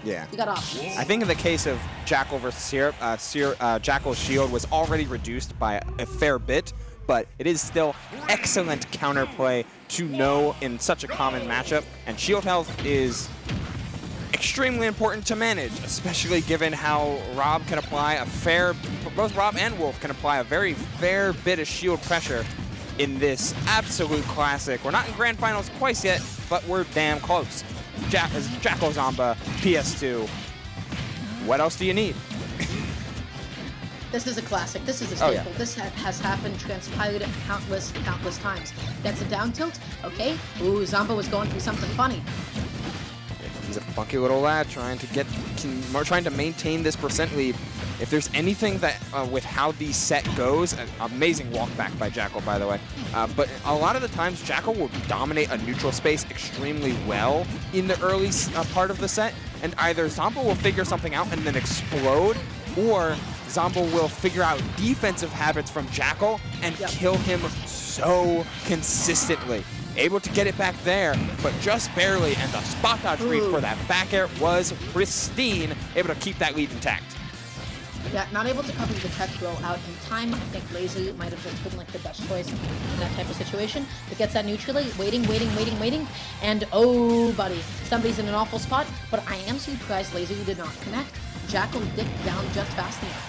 Yeah. You got options. I think in the case of Jakal versus Syrup, Jakal's shield was already reduced by a fair bit, but it is still excellent counterplay to know in such a common matchup, and shield health is extremely important to manage, especially given how Rob can apply both Rob and Wolf can apply a very fair bit of shield pressure in this absolute classic. We're not in grand finals quite yet, but we're damn close. Jakal Zomba, PS2. What else do you need? This is a classic. This is a staple. Oh, yeah. This has happened, transpired countless times. That's a down tilt. Okay. Ooh, Zomba was going through something funny. He's a funky little lad trying to maintain this percent lead. If there's anything that, with how the set goes, an amazing walk back by Jakal, by the way. But a lot of the times, Jakal will dominate a neutral space extremely well in the early part of the set, and either Zomba will figure something out and then explode, or Zomba will figure out defensive habits from Jakal and kill him so consistently. Able to get it back there, but just barely, and the spot dodge read for that back air was pristine, able to keep that lead intact. Yeah, not able to cover the tech blow out in time. I think Lazy might have just been like the best choice in that type of situation. It gets that neutrally, waiting, and oh, buddy, somebody's in an awful spot, but I am surprised Lazy did not connect. Jakal dipped down just fast enough.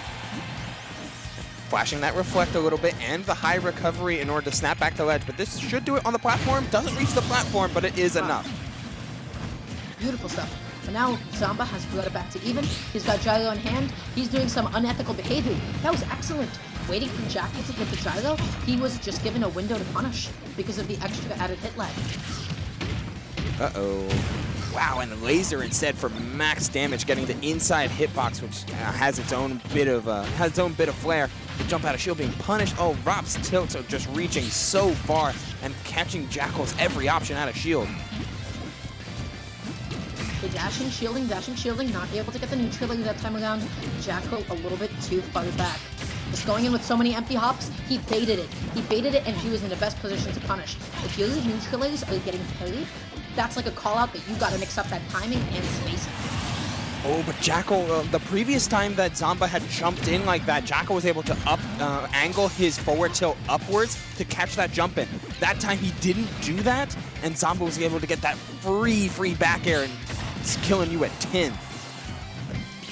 Flashing that reflect a little bit and the high recovery in order to snap back to ledge, but this should do it on the platform. Doesn't reach the platform, but it is enough. Beautiful stuff. But now Zomba has brought it back to even. He's got gyro in hand. He's doing some unethical behavior. That was excellent. Waiting for Jakal to get the gyro, he was just given a window to punish because of the extra added hit lag. Uh-oh. Wow, and the laser instead for max damage, getting the inside hitbox, which has its own bit of flair. The jump out of shield being punished. Oh, Rob's tilts are just reaching so far and catching Jakal's every option out of shield. Okay, dashing, shielding, not able to get the neutrality that time around. Jakal a little bit too far back. Just going in with so many empty hops, he baited it. And he was in the best position to punish. If your neutralities are getting parried, that's like a call out that you gotta mix up that timing and spacing. Oh, but Jakal, the previous time that Zomba had jumped in like that, Jakal was able to angle his forward tilt upwards to catch that jump in. That time he didn't do that, and Zomba was able to get that free back air and it's killing you at 10th.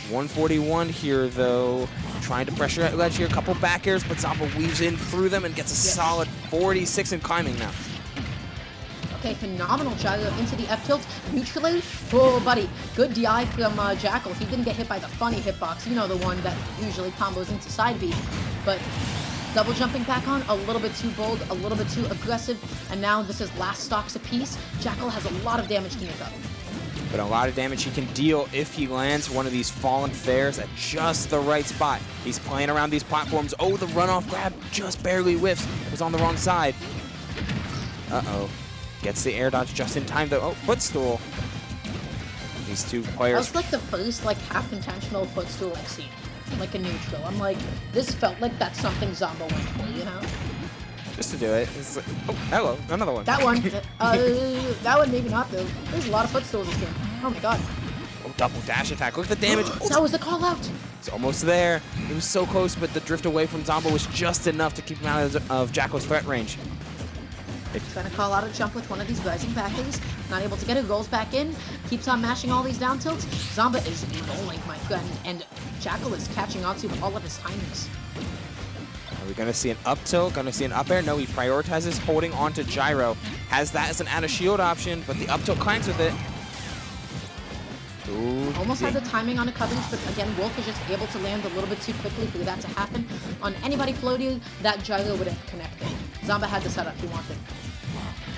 141 here, though. Trying to pressure at ledge here, a couple back airs, but Zomba weaves in through them and gets a solid 46 in climbing now. Okay, phenomenal gyro into the F-tilt. Neutrally. Oh, buddy. Good DI from Jakal. He didn't get hit by the funny hitbox. You know, the one that usually combos into side B. But double jumping back on, a little bit too bold, a little bit too aggressive. And now this is last stocks apiece. Jakal has a lot of damage to make up. But a lot of damage he can deal if he lands one of these fallen fares at just the right spot. He's playing around these platforms. Oh, the runoff grab just barely whiffs. It was on the wrong side. Uh-oh. Gets the air dodge just in time, though. Oh, footstool. These two players. That was like the first, like, half-intentional footstool I've seen. Like a neutral. I'm like, this felt like that's something Zomba went for, you know? Just to do it. It's like, oh, hello, another one. That one. That one maybe not, though. There's a lot of footstools this game. Oh my god. Oh, double dash attack. Look at the damage. That was the call out. It's almost there. It was so close, but the drift away from Zomba was just enough to keep him out of Jakal's threat range. Trying to call out a jump with one of these rising backers. Not able to get it. Rolls back in. Keeps on mashing all these down tilts. Zomba is rolling, my friend. And Jakal is catching on to all of his timings. Are we going to see an up tilt? Going to see an up air? No, he prioritizes holding on to gyro. Has that as an out of shield option, but the up tilt clanks with it. Ooh, almost had the timing on the coverage, but again, Wolf is just able to land a little bit too quickly for that to happen. On anybody floating, that gyro would have connected. Zomba had the setup he wanted.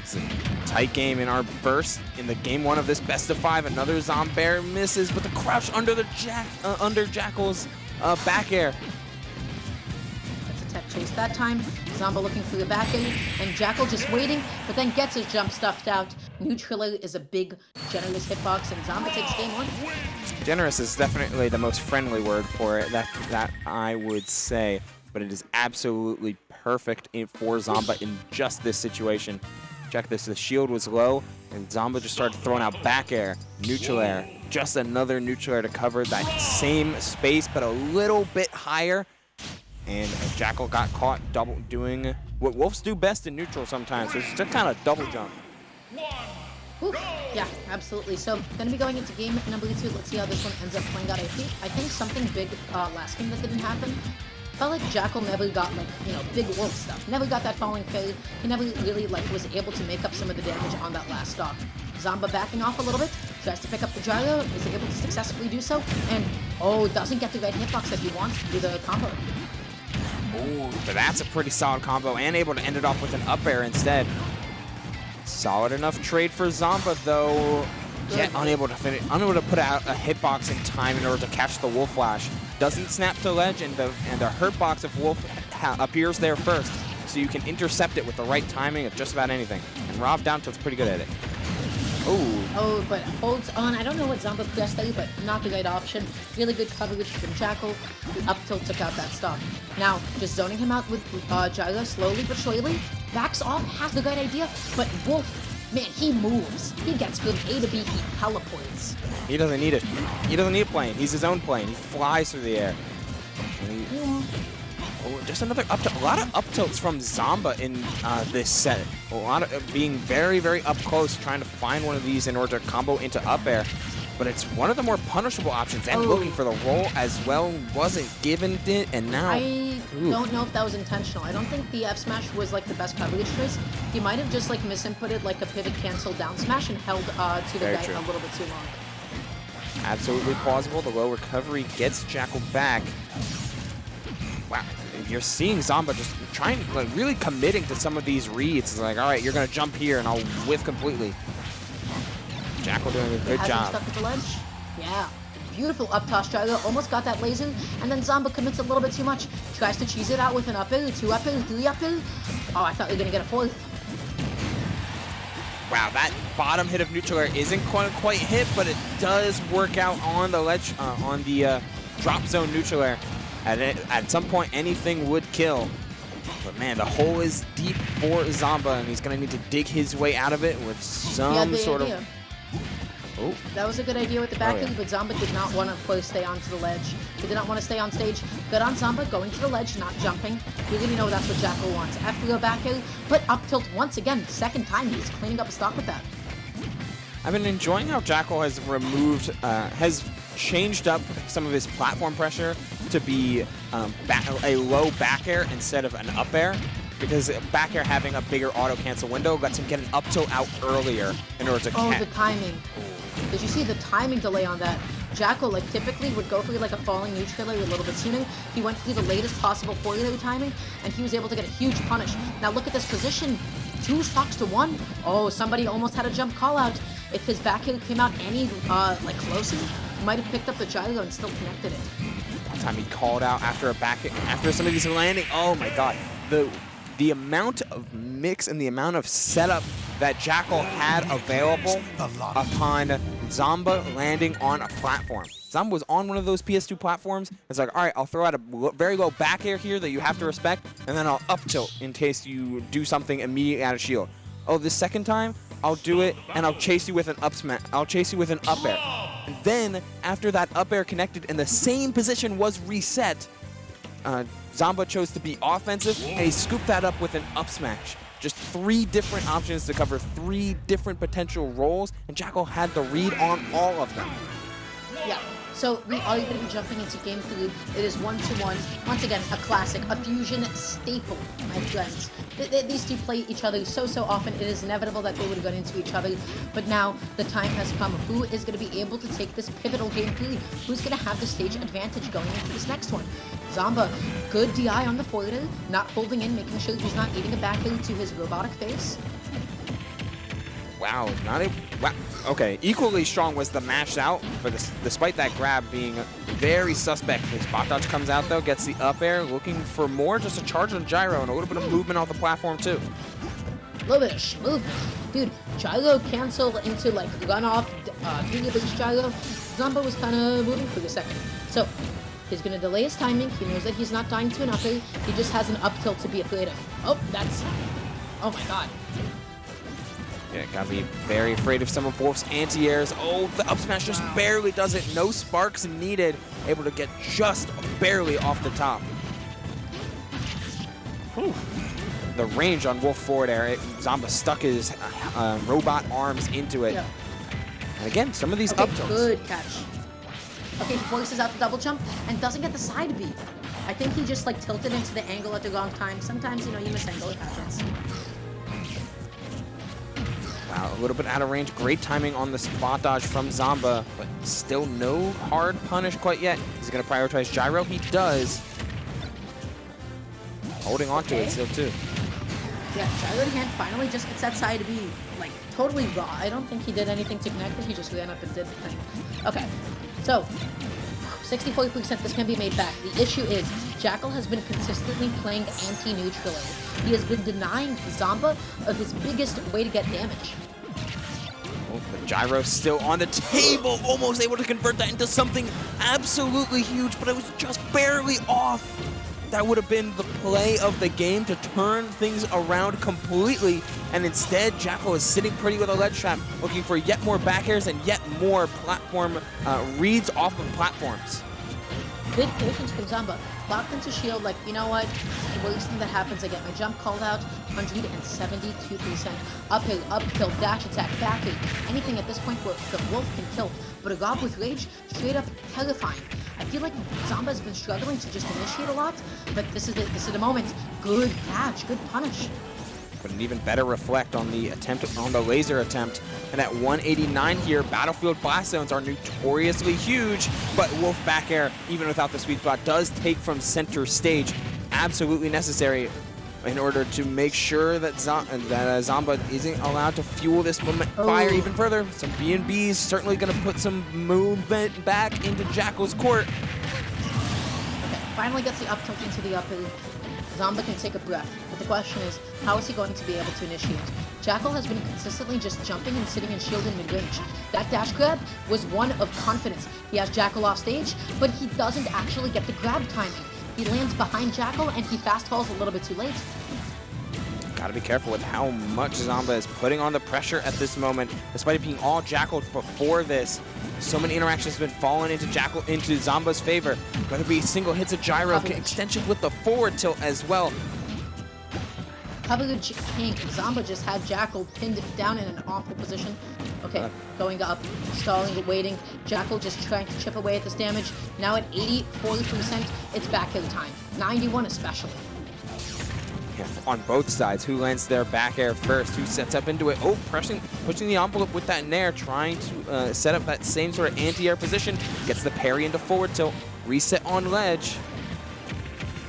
It's a tight game in our burst. In the game one of this best of 5, another Zombear misses, but the crouch under the under Jakal's back air. That's a tech chase that time. Zomba looking for the back air, and Jakal just waiting, but then gets his jump stuffed out. Neutrally is a big, generous hitbox, and Zomba takes game 1. Generous is definitely the most friendly word for it, that I would say, but it is absolutely perfect for Zomba in just this situation. Check this, the shield was low, and Zomba just started throwing out back air, neutral air, just another neutral air to cover that same space, but a little bit higher. And Jakal got caught doing what Wolves do best in neutral sometimes, which is just kind of double jump. Ooh, yeah, absolutely. So, going to be going into game number 2. Let's see how this one ends up playing out. I think something big last game that didn't happen. Felt like Jakal never got, like, you know, big wolf stuff. Never got that falling fade. He never really, like, was able to make up some of the damage on that last stock. Zomba backing off a little bit, tries to pick up the gyro, is able to successfully do so, and, oh, doesn't get the right hitbox that he wants to do the combo. Ooh, but that's a pretty solid combo, and able to end it off with an up air instead. Solid enough trade for Zomba, though, yet unable to put out a hitbox in time in order to catch the Wolf Flash. Doesn't snap to ledge, and the hurt box of Wolf appears there first, so you can intercept it with the right timing of just about anything. And Rob down tilt's pretty good at it. Ooh. Oh, but holds on. I don't know what Zomba pressed there, but not the right option. Really good coverage from Jakal. The up tilt took out that stock. Now, just zoning him out with gyro slowly but surely. Backs off, has the right idea, but Wolf, man, he moves. He gets from A to B, he teleports. He doesn't need it. He doesn't need a plane. He's his own plane. He flies through the air. Oh, just another up tilt. A lot of up tilts from Zomba in this set. A lot of being very, very up close, trying to find one of these in order to combo into up air. But it's one of the more punishable options, and looking for the roll as well. Wasn't given it, and now... I don't know if that was intentional. I don't think the F smash was like the best coverage choice. He might have just like misinputted like a pivot cancel down smash and held to the guy a little bit too long. Absolutely plausible. The low recovery gets Jakal back. Wow. You're seeing Zomba just trying, like, really committing to some of these reads. It's like, all right, you're going to jump here, and I'll whiff completely. Jakal doing a good job. Stuck at the ledge. Yeah. Beautiful up toss gyro. Almost got that laser, and then Zomba commits a little bit too much. Tries to cheese it out with an up air, 2 up air, 3 up air. Oh, I thought we were going to get a 4th. Wow, that bottom hit of neutral air isn't quite hit, but it does work out on the ledge, on the drop zone neutral air. At some point, anything would kill. But man, the hole is deep for Zomba, and he's going to need to dig his way out of it with some sort of... Oh. That was a good idea with the back but Zomba did not want to stay onto the ledge. He did not want to stay on stage. Good on Zomba, going to the ledge, not jumping. We really know that's what Jakal wants. After go back air, but up tilt once again. Second time he's cleaning up a stock with that. I've been enjoying how Jakal has removed, has changed up some of his platform pressure to be a low back air instead of an up air, because back air having a bigger auto cancel window lets him get an up tilt out earlier in order to catch. Oh, the timing. Did you see the timing delay on that? Jakal, like, typically would go for like a falling neutral a little bit sooner. He went through the latest possible forward timing, and he was able to get a huge punish. Now look at this position. 2 stocks to 1. Oh, somebody almost had a jump call out. If his back hit came out any like closer, he might have picked up the gyro and still connected it. One time he called out after a back hit, after somebody's landing. Oh my god. The amount of mix and the amount of setup that Jakal had available upon Zomba landing on a platform. Zomba was on one of those PS2 platforms. It's like, all right, I'll throw out a very low back air here that you have to respect, and then I'll up tilt in case you do something immediately out of shield. Oh, this second time, I'll do it, and I'll chase you with an up smash. I'll chase you with an up air. And then, after that up air connected and the same position was reset, Zomba chose to be offensive, and he scooped that up with an up smash. Just 3 different options to cover 3 different potential roles, and Jakal had the read on all of them. Yeah. So we are going to be jumping into game 3. It is 1-1. Once again, a classic, a fusion staple, my friends. These two play each other so often, it is inevitable that they would have gone into each other. But now the time has come. Who is going to be able to take this pivotal game 3? Who's going to have the stage advantage going into this next one? Zomba, good DI on the forward, not holding in, making sure he's not eating a back air to his robotic face. Wow, wow. Okay, equally strong was the mash out, but despite that grab being very suspect. His spot dodge comes out though, gets the up air, looking for more, just a charge on gyro and a little bit of movement off the platform too. A little bit of movement. Dude, gyro cancel into like run off, base gyro. Zomba was kind of moving for a second. So, he's going to delay his timing. He knows that he's not dying to an up air. He just has an up tilt to be afraid of. Oh, that's... Oh my god. Yeah, gotta be very afraid of some of Wolf's anti-airs. Oh, the up smash just barely does it. No sparks needed. Able to get just barely off the top. Whew. The range on Wolf forward air, Zomba stuck his robot arms into it. Yeah. And again, some of these Okay, up tilts. good catch. Okay, he forces out the double jump and doesn't get the side B. I think he just like tilted into the angle at the wrong time. Sometimes, you know, you miss angle, it happens. Wow, a little bit out of range. Great timing on the spot dodge from Zomba, but still no hard punish quite yet. He's going to prioritize gyro. He does. Holding on to it still, too. Yeah, gyro in hand finally just gets that side B, like, totally raw. I don't think he did anything to connect it. He just ran up and did the thing. Okay, so 64% this can be made back. The issue is Jakal has been consistently playing anti-neutral. He has been denying Zomba of his biggest way to get damage. Oh, the gyro still on the table, almost able to convert that into something absolutely huge, but it was just barely off. That would have been the play of the game to turn things around completely, and instead Jakal is sitting pretty with a ledge trap, looking for yet more back airs and yet more platform reads off of platforms. Big patience from Zomba. Locked into shield, like, you know what? The worst thing that happens, I get my jump called out. 172%. Uphill, uphill, dash attack, back air. Anything at this point where the Wolf can kill. But a Gob with rage, straight up terrifying. I feel like Zomba has been struggling to just initiate a lot, but this is the moment. Good catch, good punish. But an even better reflect on the attempt, on the laser attempt. And at 189 here, Battlefield blast zones are notoriously huge, but Wolf back air, even without the sweet spot, does take from center stage. Absolutely necessary in order to make sure that Zomba isn't allowed to fuel this fire even further. Some B&Bs certainly going to put some movement back into Jakal's court. Okay, finally gets the up tilt into the up air. Zomba can take a breath, but the question is, how is he going to be able to initiate? Jakal has been consistently just jumping and sitting in shield in mid-range. That dash grab was one of confidence. He has Jakal off stage, but he doesn't actually get the grab timing. He lands behind Jakal and he fast falls a little bit too late. Gotta be careful with how much Zomba is putting on the pressure at this moment, despite it being all Jakal before this. So many interactions have been falling into Zomba's favor. Whether it be single hits of gyro, extension with the forward tilt as well. Coverage pink. Zomba just had Jakal pinned down in an awful position. Okay, going up, stalling, waiting. Jakal just trying to chip away at this damage. Now at 40%, it's back in time. 91 especially. Yeah, on both sides, who lands their back air first, who sets up into it. Oh, pushing the envelope with that nair, trying to set up that same sort of anti-air position. Gets the parry into forward tilt, reset on ledge.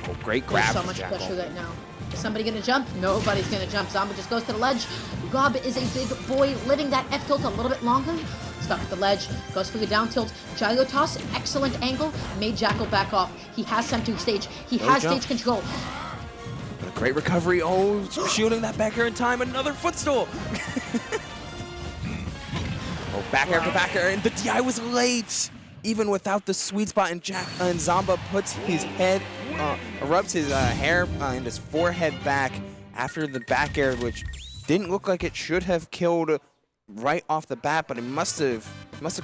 Oh, great grab. There's so much pressure right now. Is somebody gonna jump? Nobody's gonna jump. Zomba just goes to the ledge. Gob is a big boy, living that F tilt a little bit longer. Stuck at the ledge, goes for the down tilt. Gyro toss, excellent angle, made Jakal back off. He has center stage. He has stage control. But a great recovery. Oh, shielding that back air in time. Another footstool. Oh, back air to back air, and the DI was late. Even without the sweet spot, and Zomba puts his head, rubs his hair and his forehead back after the back air, which didn't look like it should have killed right off the bat, but it must have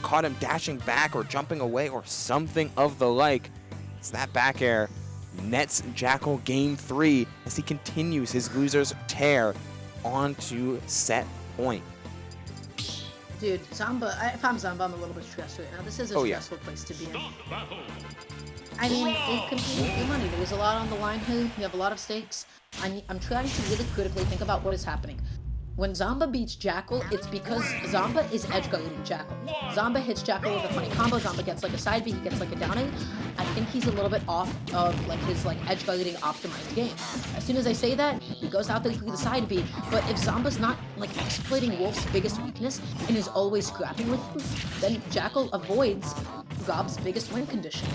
caught him dashing back or jumping away or something of the like. It's that back air nets Jakal game 3 as he continues his loser's tear onto set point. Dude, Zomba, if I'm Zomba, I'm a little bit stressed right now. This is a stressful place to be in. I mean, it competes for money. There's a lot on the line here. You have a lot of stakes. I'm trying to really critically think about what is happening. When Zomba beats Jakal, it's because Zomba is edge guarding Jakal. Zomba hits Jakal with a funny combo. Zomba gets like a side B, he gets like a down A. I think he's a little bit off of like his like edge guarding optimized game. As soon as I say that, he goes out there through the side B. But if Zomba's not like exploiting Wolf's biggest weakness and is always scrapping with him, then Jakal avoids Gob's biggest win condition.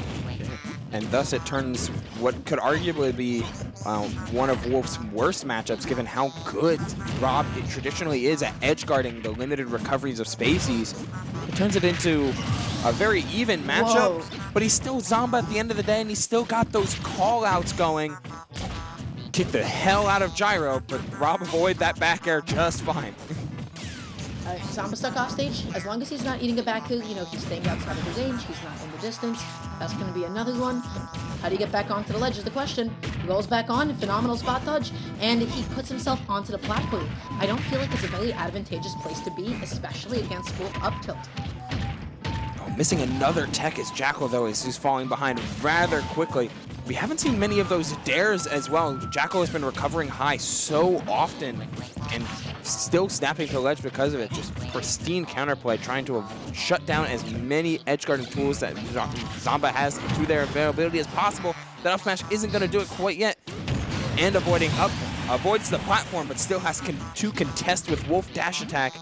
And thus it turns what could arguably be one of Wolf's worst matchups, given how good Rob traditionally is at edge guarding the limited recoveries of Spaceys. It turns it into a very even matchup, but he's still Zomba at the end of the day, and he's still got those call-outs going. Kick the hell out of gyro, but Rob avoided that back air just fine. Zomba stuck off stage. As long as he's not eating a back hook, you know, he's staying outside of the range, he's not in the distance. That's going to be another one. How do you get back onto the ledge is the question. He rolls back on, phenomenal spot dodge, and he puts himself onto the platform. I don't feel like it's a very advantageous place to be, especially against Wolf up tilt. Oh, missing another tech is Jakal, though, as he's falling behind rather quickly. We haven't seen many of those dares as well. Jakal has been recovering high so often and still snapping to the ledge because of it. Just pristine counterplay, trying to shut down as many edge guarding tools that Zomba has to their availability as possible. That up smash isn't going to do it quite yet. And avoids the platform, but still has to contest with Wolf dash attack.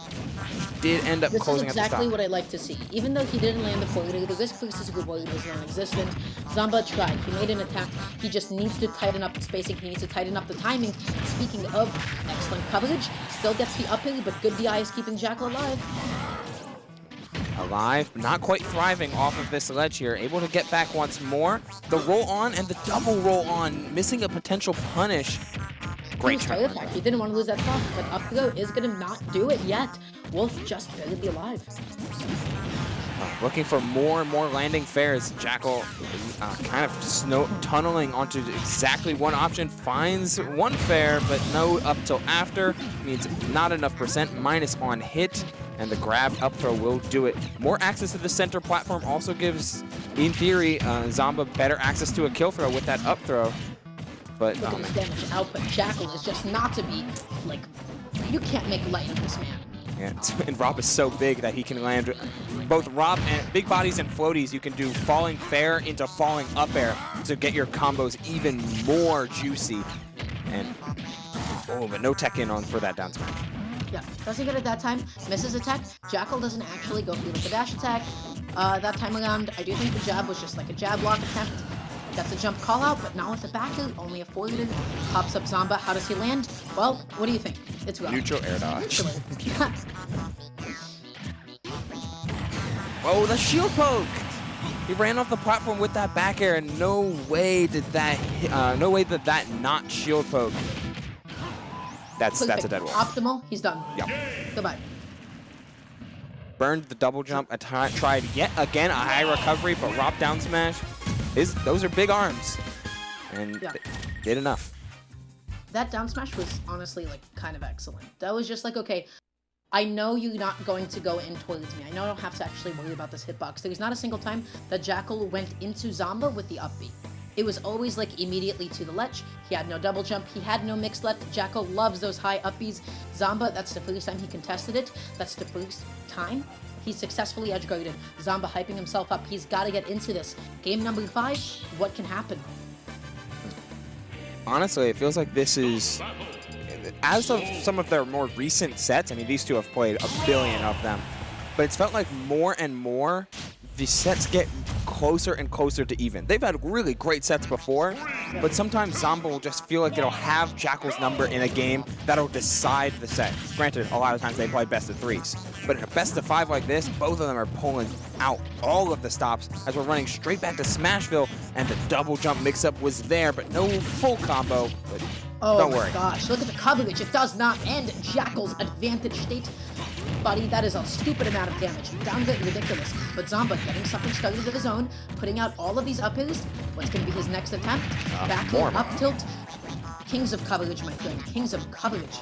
Did end up closing at the stop. This is exactly what I like to see. Even though he didn't land the forward, the risk versus good warrior was non-existent. Zomba tried. He made an attack. He just needs to tighten up the spacing. He needs to tighten up the timing. Speaking of excellent coverage, still gets the up air, but good DI is keeping Jakal alive. Alive, not quite thriving off of this ledge here. Able to get back once more. The roll on and the double roll on, missing a potential punish. Great turn. He didn't want to lose that stock, but up throw is going to not do it yet. Wolf just barely alive. Looking for more and more landing fares. Jakal kind of tunneling onto exactly one option. Finds one fare, but no up till after. Means not enough percent. Minus on hit. And the grab up throw will do it. More access to the center platform also gives, in theory, Zomba better access to a kill throw with that up throw. But look at his damage output. Jakal is just not to be, like, you can't make light of this man. Yeah, and Rob is so big that he can land both Rob and big bodies and floaties. You can do falling fair into falling up air to get your combos even more juicy. And oh, but no tech in on for that down smash. Yeah, doesn't get it that time. Misses attack. Jakal doesn't actually go through with the dash attack. That time around, I do think the jab was just like a jab lock attempt. That's a jump call out, but not with the back air, only a forward. Pops up Zomba. How does he land? Well, what do you think? It's rough. Neutral air dodge. Oh, the shield poke! He ran off the platform with that back air, and no way did that not shield poke. That's a dead wall. Optimal. He's done. Yep. Goodbye. Burned the double jump. Tried yet again a high recovery, but Rob down smash. Those are big arms, and they did enough. That down smash was honestly like kind of excellent. That was just like, okay, I know you're not going to go in towards me. I know I don't have to actually worry about this hitbox. There's not a single time that Jakal went into Zomba with the upbeat. It was always like immediately to the ledge. He had no double jump. He had no mix left. Jakal loves those high upbeats. Zomba, that's the first time he contested it. That's the first time he successfully edge guarded. Zomba hyping himself up. He's got to get into this. Game number 5, what can happen? Honestly, it feels like this is, as of some of their more recent sets, I mean, these two have played a billion of them, but it's felt like more and more the sets get closer and closer to even. They've had really great sets before, but sometimes Zomba will just feel like it'll have Jakal's number in a game that'll decide the set. Granted, a lot of times they play best of 3s, but in a best of 5 like this, both of them are pulling out all of the stops as we're running straight back to Smashville, and the double jump mix-up was there, but no full combo. But don't worry. Oh my gosh, look at the coverage. It does not end Jakal's advantage state. Buddy, that is a stupid amount of damage. Downbit ridiculous. But Zomba getting something started of his own, putting out all of these up airs. What's going to be his next attempt? Back heel, up tilt. Kings of coverage, my friend. Kings of coverage.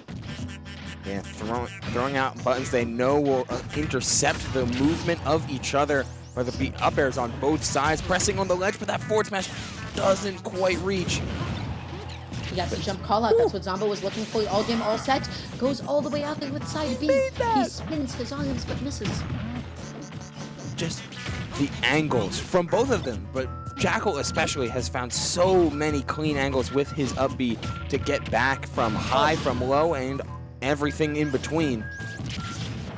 Yeah, throwing out buttons they know will intercept the movement of each other. Or the beat up airs on both sides. Pressing on the ledge, but that forward smash doesn't quite reach. He got the jump call out. That's what Zomba was looking for. All game, all set. Goes all the way out there with side B. He spins his arms but misses. Just the angles from both of them, but Jakal especially has found so many clean angles with his up B to get back from high, from low, and everything in between.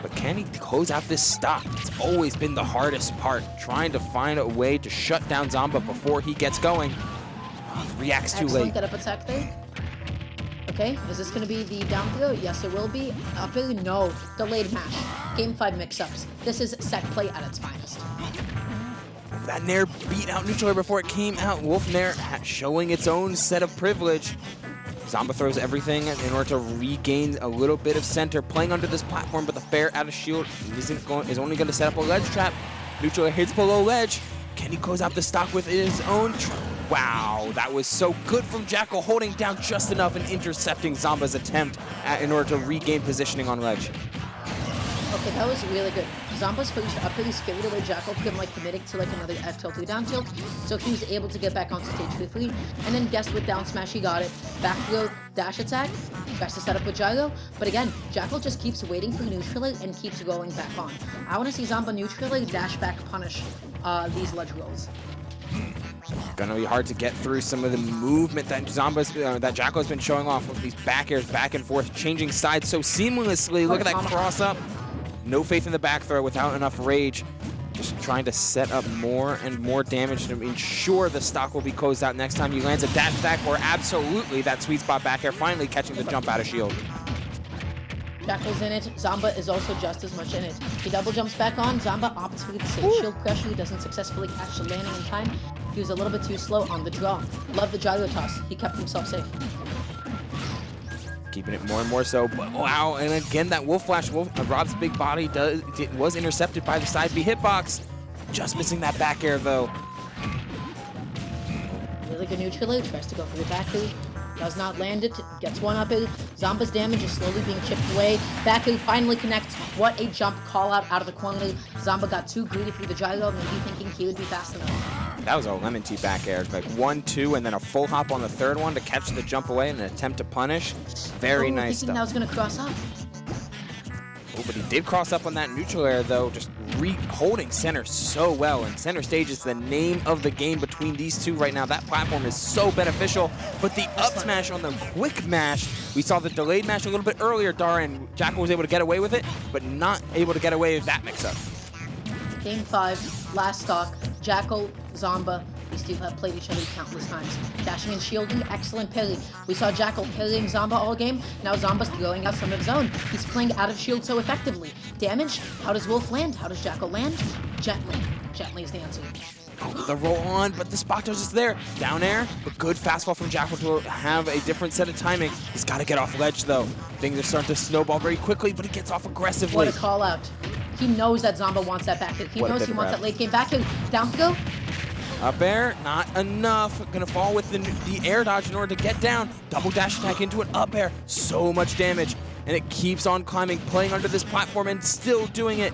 But can he close out this stock? It's always been the hardest part, trying to find a way to shut down Zomba before he gets going. Reacts too late. Get up attack there. Okay, is this going to be the down throw? Yes, it will be. Up air? No. Delayed mash. Game 5 mix-ups. This is set play at its finest. That Nair beat out neutral air before it came out. Wolf Nair showing its own set of privilege. Zomba throws everything in order to regain a little bit of center, playing under this platform, but the fair out of shield is only going to set up a ledge trap. Neutral hits below ledge. Can he close out the stock with his own? Wow, that was so good from Jakal, holding down just enough and intercepting Zomba's attempt in order to regain positioning on ledge. Okay, that was really good. Zomba's first up really scared away Jakal from like committing to like another F tilt or down tilt, so he was able to get back onto stage quickly. And then guess what, down smash, he got it. Back throw, dash attack, tries to set up with gyro, but again, Jakal just keeps waiting for neutral and keeps going back on. I want to see Zomba neutral dash back punish these ledge rolls. Gonna be hard to get through some of the movement that that Jakal's been showing off with these back airs back and forth, changing sides so seamlessly. Look at that cross up. No faith in the back throw without enough rage. Just trying to set up more and more damage to ensure the stock will be closed out next time he lands a dash attack, or absolutely that sweet spot back air, finally catching the jump out of shield. Jakal's in it. Zomba is also just as much in it. He double jumps back on. Zomba opts for the safe shield pressure. He doesn't successfully catch the landing in time. He was a little bit too slow on the draw. Love the gyro toss. He kept himself safe. Keeping it more and more so, but wow, and again that Wolf Flash, Rob's big body was intercepted by the side B hitbox. Just missing that back air though. Really good neutral, tries to go for the back air. Does not land it, gets one up it. Zomba's damage is slowly being chipped away. Back air finally connects. What a jump call out of the corner. Zomba got too greedy through the gyro, maybe thinking he would be fast enough. That was a lemon tea back air, like 1, 2, and then a full hop on the third one to catch the jump away and an attempt to punish. Very nice stuff. Thinking that was gonna cross up. Oh, but he did cross up on that neutral air though, just holding center so well. And center stage is the name of the game between these two right now. That platform is so beneficial, but the up smash on the quick mash, we saw the delayed mash a little bit earlier, Dara, and Jakal was able to get away with it, but not able to get away with that mix-up. Game 5, last stock, Jakal, Zomba. These two have played each other countless times. Dashing and shielding, excellent parry. We saw Jakal parrying Zomba all game. Now Zomba's throwing out some of his own. He's playing out of shield so effectively. Damage, how does Wolf land? How does Jakal land? Gently. Gently is the answer. The roll on, but the spot dodge is there. Down air, but good fastball from Jakal to have a different set of timing. He's got to get off ledge though. Things are starting to snowball very quickly, but he gets off aggressively. What a call out. He knows that Zomba wants that back hit. He knows he wants that late game back hit. Down to go. Up air, not enough. Gonna fall with the air dodge in order to get down. Double dash attack into an up air. So much damage. And it keeps on climbing, playing under this platform and still doing it.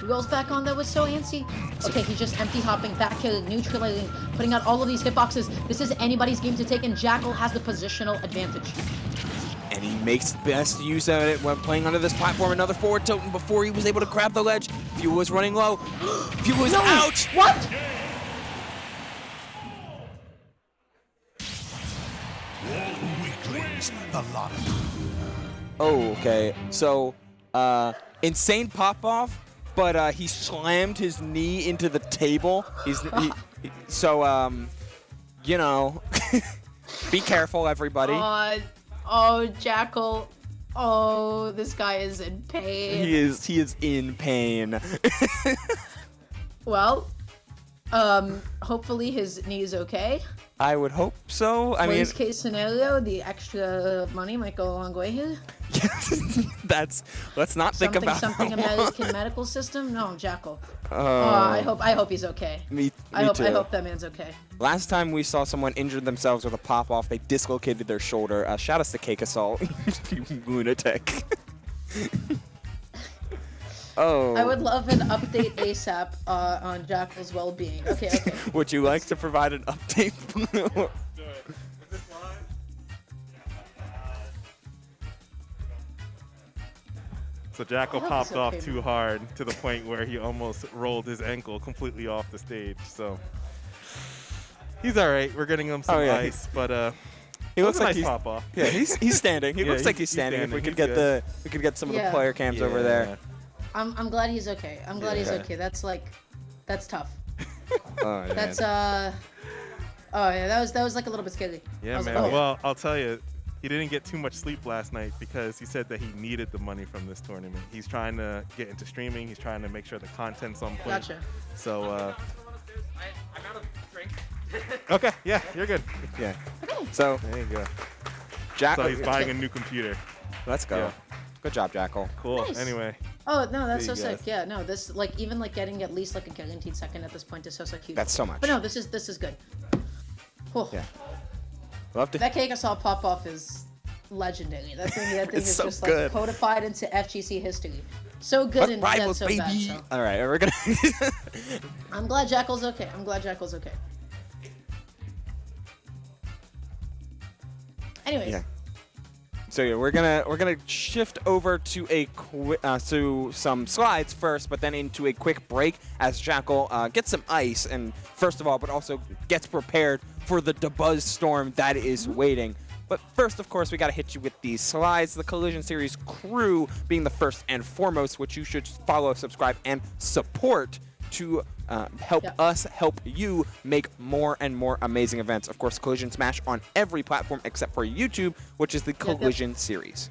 Rolls back on, that was so antsy. Okay, he's just empty hopping, back killing, neutralizing, putting out all of these hitboxes. This is anybody's game to take, and Jakal has the positional advantage. And he makes best use of it when playing under this platform. Another forward tilt, and before he was able to grab the ledge, Fuel was running low. Fuel was out! What? Oh, okay. So, insane pop-off, but he slammed his knee into the table. You know, be careful, everybody. Oh, Jakal. Oh, this guy is in pain. He is in pain. Well, hopefully his knee is okay. I would hope so. I mean, worst case scenario, the extra money might go a long way here. Let's not think about something American medical system. No, Jakal. I hope he's okay. Me too. I hope that man's okay. Last time we saw someone injure themselves with a pop off, they dislocated their shoulder. Shout us to Cake Assault, you lunatic. Oh. I would love an update ASAP on Jakal's well-being. Okay. Would you like to provide an update? So Jakal popped off too hard to the point where he almost rolled his ankle completely off the stage. So he's all right. We're getting him some ice, but he looks like nice pop off. Yeah, he's standing. He looks like he's standing. If we could get some of the player cams over there. I'm glad he's okay. I'm glad he's okay. That's tough. Oh, yeah. That's that was like a little bit scary. Yeah, man. Like, well, I'll tell you, he didn't get too much sleep last night because he said that he needed the money from this tournament. He's trying to get into streaming. He's trying to make sure the content's on point. Gotcha. So I got a drink. Okay, yeah, you're good. Yeah. Okay. So There you go. Jackal, So he's buying a new computer. let's go. Yeah. Good job, Jackal. Cool. Nice. Anyway. Oh no, that's See so you sick. guys. Yeah, no, this like even like getting at least like a guaranteed second at this point is so huge. That's so much. But no, this is good. Whew. Yeah. Love to. That cake I saw pop off is legendary. That thing It's is so just good. like codified into FGC history. So good But and rivals, yet so bad. baby. So. All right, we're gonna. I'm glad Jakal's okay. I'm glad Jakal's okay. Anyways. Yeah. So yeah, we're gonna shift over to to some slides first, but then into a quick break as Jakal gets some ice, and first of all, but also gets prepared for the debuzz storm that is waiting. But first, of course, we gotta hit you with these slides. The Collision Series crew being the first and foremost, which you should follow, subscribe, and support to help us help you make more and more amazing events. Of course, Collision Smash on every platform except for YouTube, which is the Collision Series.